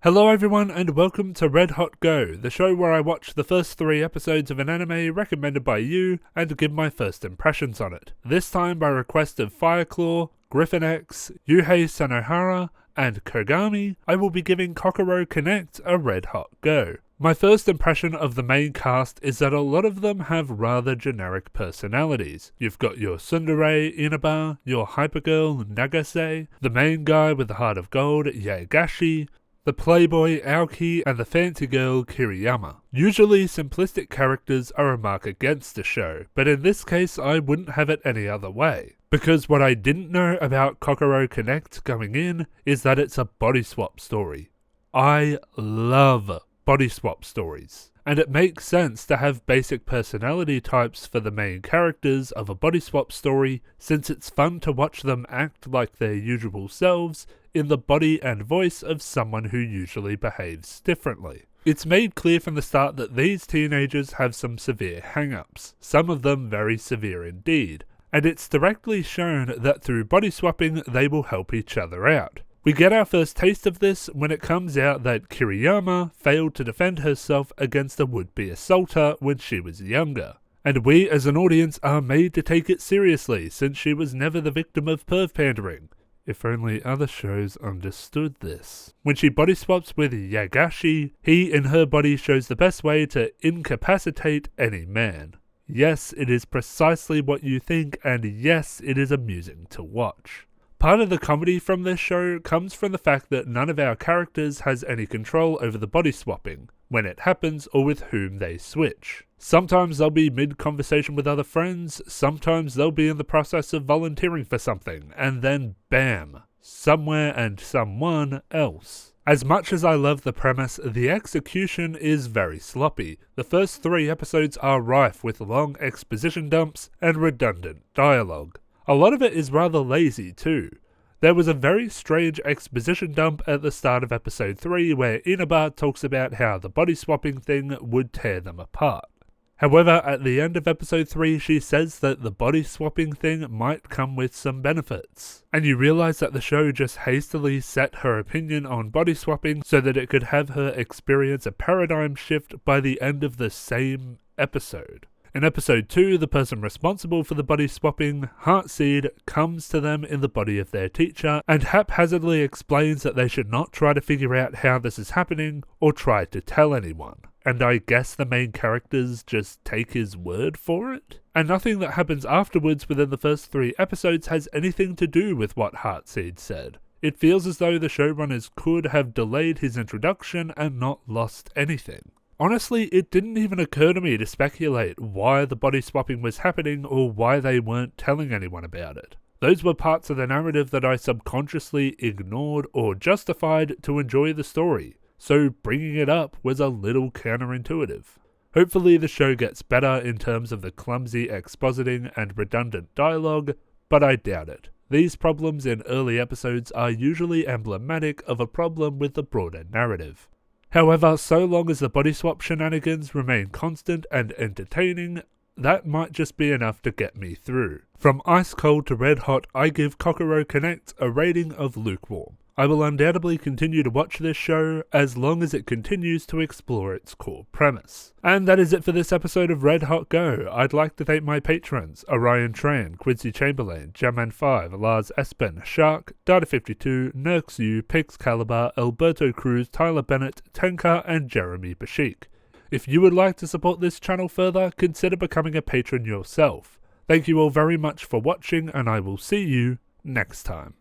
Hello everyone and welcome to Red Hot Go, the show where I watch the first 3 episodes of an anime recommended by you and give my first impressions on it. This time by request of Fireclaw, Griffin X, Yuhei Sanohara, and Kogami, I will be giving Kokoro Connect a Red Hot Go. My first impression of the main cast is that a lot of them have rather generic personalities. You've got your tsundere, Inaba, your hypergirl, Nagase, the main guy with the heart of gold, Yagashi, the playboy Aoki, and the fancy girl Kiriyama. Usually simplistic characters are a mark against the show, but in this case I wouldn't have it any other way. Because what I didn't know about Kokoro Connect going in is that it's a body swap story. I love body swap stories, and it makes sense to have basic personality types for the main characters of a body swap story, since it's fun to watch them act like their usual selves in the body and voice of someone who usually behaves differently. It's made clear from the start that these teenagers have some severe hang-ups, some of them very severe indeed, and it's directly shown that through body swapping they will help each other out. We get our first taste of this when it comes out that Kiriyama failed to defend herself against a would-be assaulter when she was younger. And we as an audience are made to take it seriously since she was never the victim of perv pandering. If only other shows understood this. When she body swaps with Yagashi, he in her body shows the best way to incapacitate any man. Yes, it is precisely what you think, and yes, it is amusing to watch. Part of the comedy from this show comes from the fact that none of our characters has any control over the body swapping, when it happens or with whom they switch. Sometimes they'll be mid-conversation with other friends, sometimes they'll be in the process of volunteering for something, and then bam, somewhere and someone else. As much as I love the premise, the execution is very sloppy. The first 3 episodes are rife with long exposition dumps and redundant dialogue. A lot of it is rather lazy too. There was a very strange exposition dump at the start of episode 3 where Inaba talks about how the body swapping thing would tear them apart. However, at the end of episode 3 she says that the body swapping thing might come with some benefits. And you realise that the show just hastily set her opinion on body swapping so that it could have her experience a paradigm shift by the end of the same episode. In episode 2, the person responsible for the body swapping, Heartseed, comes to them in the body of their teacher and haphazardly explains that they should not try to figure out how this is happening or try to tell anyone. And I guess the main characters just take his word for it? And nothing that happens afterwards within the first 3 episodes has anything to do with what Heartseed said. It feels as though the showrunners could have delayed his introduction and not lost anything. Honestly, it didn't even occur to me to speculate why the body swapping was happening or why they weren't telling anyone about it. Those were parts of the narrative that I subconsciously ignored or justified to enjoy the story, so bringing it up was a little counterintuitive. Hopefully the show gets better in terms of the clumsy expositing and redundant dialogue, but I doubt it. These problems in early episodes are usually emblematic of a problem with the broader narrative. However, so long as the body swap shenanigans remain constant and entertaining, that might just be enough to get me through. From ice cold to red hot, I give Kokoro Connect a rating of lukewarm. I will undoubtedly continue to watch this show as long as it continues to explore its core premise. And that is it for this episode of Red Hot Go. I'd like to thank my patrons, Orion Tran, Quincy Chamberlain, Jamman5, Lars Espen, Shark, Data52, Nerxu, Pixcalibur, Alberto Cruz, Tyler Bennett, Tenka, and Jeremy Bashik. If you would like to support this channel further, consider becoming a patron yourself. Thank you all very much for watching, and I will see you next time.